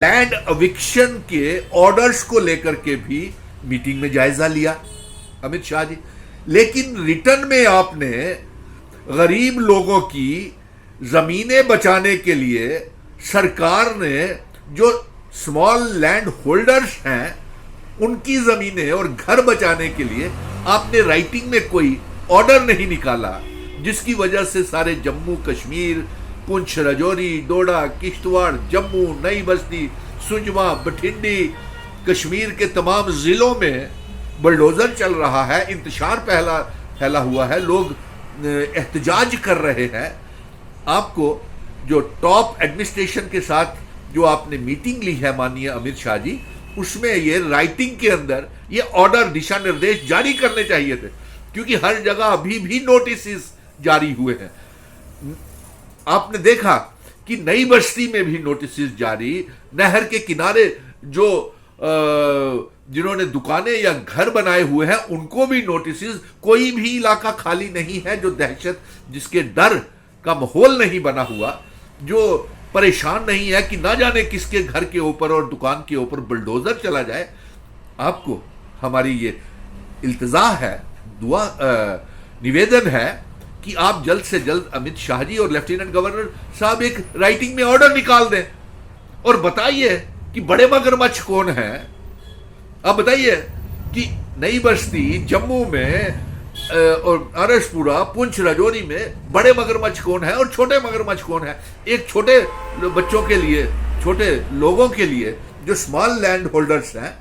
Land अविक्शन के orders को लेकर के भी मीटिंग में जायजा लिया अमित शाह जी। लेकिन रिटर्न में आपने गरीब लोगों की जमीनें बचाने के लिए सरकार ने जो स्मॉल लैंड होल्डर्स हैं उनकी जमीनें और घर बचाने के लिए आपने राइटिंग में कोई ऑर्डर नहीं निकाला, जिसकी वजह से सारे जम्मू कश्मीर, पुंछ, राजौरी, डोडा, किश्तवाड़, जम्मू, नई बस्ती, सुंजमा, बठिंडी, कश्मीर के तमाम जिलों में बुलडोजर चल रहा है, इंतशार फैला हुआ है, लोग एहतजाज कर रहे हैं। आपको जो टॉप एडमिनिस्ट्रेशन के साथ जो आपने मीटिंग ली है माननीय अमित शाह जी, उसमें ये राइटिंग के अंदर ये ऑर्डर, दिशा निर्देश जारी करने चाहिए थे, क्योंकि हर जगह अभी भी नोटिस जारी हुए हैं। आपने देखा कि नई बस्ती में भी नोटिस जारी, नहर के किनारे जो जिन्होंने दुकानें या घर बनाए हुए हैं उनको भी नोटिस। कोई भी इलाका खाली नहीं है जो दहशत, जिसके डर का माहौल नहीं बना हुआ, जो परेशान नहीं है कि ना जाने किसके घर के ऊपर और दुकान के ऊपर बुलडोजर चला जाए। आपको हमारी ये इल्तिजा है, दुआ निवेदन है कि आप जल्द से जल्द अमित शाह जी और लेफ्टिनेंट गवर्नर साहब एक राइटिंग में ऑर्डर निकाल दें और बताइए कि बड़े मगरमच्छ कौन है। अब बताइए कि नई बस्ती, जम्मू में और आरसपुरा, पुंछ, राजौरी में बड़े मगरमच्छ कौन है और छोटे मगरमच्छ कौन है। एक छोटे बच्चों के लिए, छोटे लोगों के लिए जो स्मॉल लैंड होल्डर्स हैं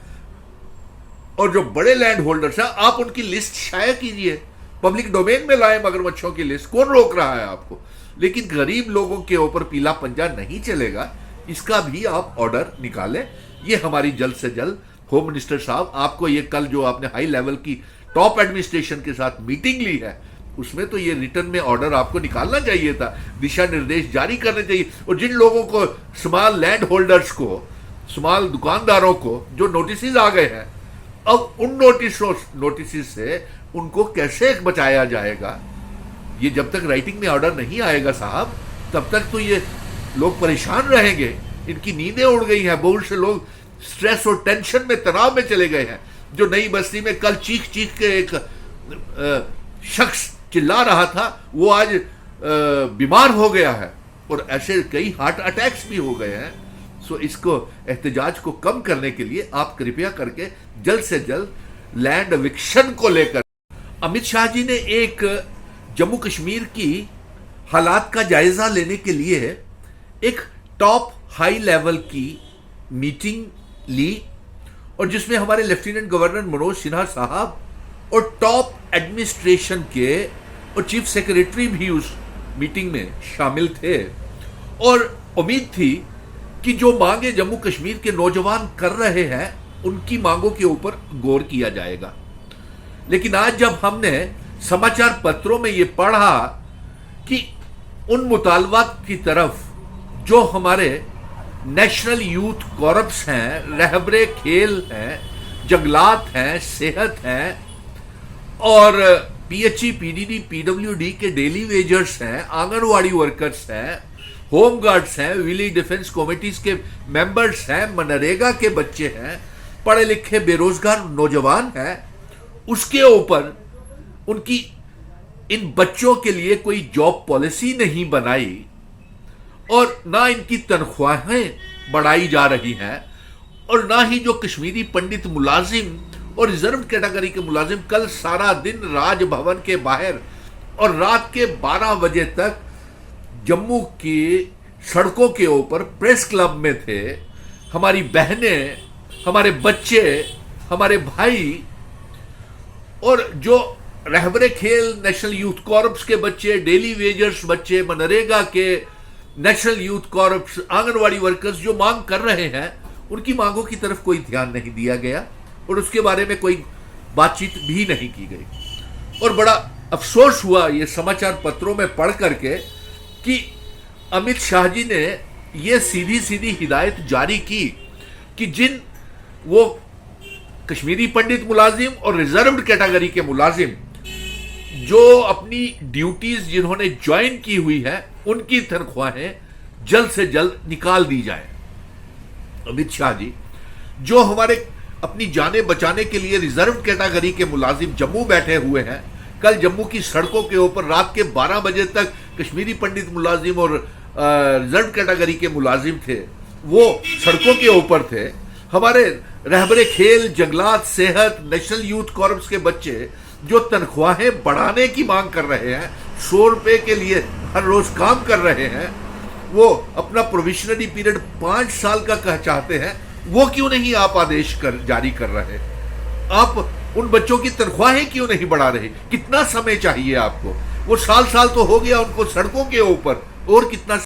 और जो बड़े लैंड होल्डर्स हैं, आप उनकी लिस्ट शाया कीजिए, पब्लिक डोमेन में लाए मगरमच्छों की लिस्ट। कौन रोक रहा है आपको? लेकिन गरीब लोगों के ऊपर पीला पंजा नहीं चलेगा, इसका भी आप ऑर्डर निकालें। ये हमारी जल्द से जल्द होम मिनिस्टर साहब, आपको ये कल जो आपने हाई लेवल की टॉप एडमिनिस्ट्रेशन के साथ मीटिंग ली है, उसमें तो ये रिटर्न में ऑर्डर आपको निकालना चाहिए था, दिशा निर्देश जारी करने चाहिए। और जिन लोगों को, स्मॉल लैंड होल्डर्स को, स्मॉल दुकानदारों को जो नोटिस आ गए हैं, अब उन नोटिस से उनको कैसे बचाया जाएगा? ये जब तक राइटिंग में ऑर्डर नहीं आएगा साहब, तब तक तो ये लोग परेशान रहेंगे, इनकी नींदें उड़ गई हैं। बहुत से लोग स्ट्रेस और टेंशन में, तनाव में चले गए हैं। जो नई बस्ती में कल चीख के एक शख्स चिल्ला रहा था, वो आज बीमार हो गया है और ऐसे कई हार्ट अटैक्स भी हो गए हैं। सो इसको, एहतजाज को कम करने के लिए आप कृपया करके जल्द से जल्द लैंड एविक्शन को लेकर, अमित शाह जी ने एक जम्मू कश्मीर की हालात का जायजा लेने के लिए एक टॉप हाई लेवल की मीटिंग ली, और जिसमें हमारे लेफ्टिनेंट गवर्नर मनोज सिन्हा साहब और टॉप एडमिनिस्ट्रेशन के और चीफ सेक्रेटरी भी उस मीटिंग में शामिल थे। और उम्मीद थी कि जो मांगे जम्मू कश्मीर के नौजवान कर रहे हैं, उनकी मांगों के ऊपर गौर किया जाएगा। लेकिन आज जब हमने समाचार पत्रों में ये पढ़ा कि उन मुतालबात की तरफ जो हमारे नेशनल यूथ कॉर्प्स हैं, रहबरे खेल हैं, जंगलात हैं, सेहत हैं और पीएचई, पीडीडी, पीडब्ल्यूडी के डेली वेजर्स हैं, आंगनवाड़ी वर्कर्स हैं, होम गार्ड्स हैं, विलेज डिफेंस कमेटीज के मेंबर्स हैं, मनरेगा के बच्चे हैं, पढ़े लिखे बेरोजगार नौजवान हैं, उसके ऊपर उनकी, इन बच्चों के लिए कोई जॉब पॉलिसी नहीं बनाई और ना इनकी तनख्वाहें बढ़ाई जा रही हैं, और ना ही जो कश्मीरी पंडित मुलाजिम और रिजर्व कैटेगरी के मुलाजिम कल सारा दिन राजभवन के बाहर और रात के 12 बजे तक जम्मू की सड़कों के ऊपर प्रेस क्लब में थे। हमारी बहनें, हमारे बच्चे, हमारे भाई और जो रहबरे खेल, नेशनल यूथ कॉर्प्स के बच्चे, डेली वेजर्स बच्चे, मनरेगा के, national youth corps, anganwadi workers जो मांग कर रहे हैं, उनकी मांगों की तरफ कोई ध्यान नहीं दिया गया और उसके बारे में कोई बातचीत भी नहीं की गई। और बड़ा अफसोस हुआ ये समाचार पत्रों में पढ़ करके कि अमित शाह जी ने ये सीधी सीधी हिदायत जारी की कि जिन वो कश्मीरी पंडित मुलाजिम और रिजर्व्ड कैटेगरी के मुलाजिम जो अपनी ड्यूटीज जिन्होंने ज्वाइन की हुई है, उनकी तनख्वाहें जल्द से जल्द निकाल दी जाए। अमित शाह जी, जो हमारे अपनी जानें बचाने के लिए रिजर्व कैटेगरी के मुलाजिम जम्मू बैठे हुए हैं, कल जम्मू की सड़कों के ऊपर रात के 12 बजे तक कश्मीरी पंडित मुलाजिम और रिजर्व कैटेगरी के मुलाजिम थे, वो सड़कों के ऊपर थे। हमारे रहबरे खेल, जंगलात, सेहत, नेशनल यूथ कॉर्प्स के बच्चे जो तनख्वाहें बढ़ाने की मांग कर रहे हैं, 100 रुपए के लिए हर रोज काम कर रहे हैं, वो अपना प्रोविशनरी पीरियड 5 साल का कह चाहते हैं, वो क्यों नहीं आप आदेश जारी कर रहे? आप उन बच्चों की तनख्वाहें क्यों नहीं बढ़ा रहे? कितना समय चाहिए आपको? वो साल तो हो गया उनको सड़कों के ऊपर, और कितना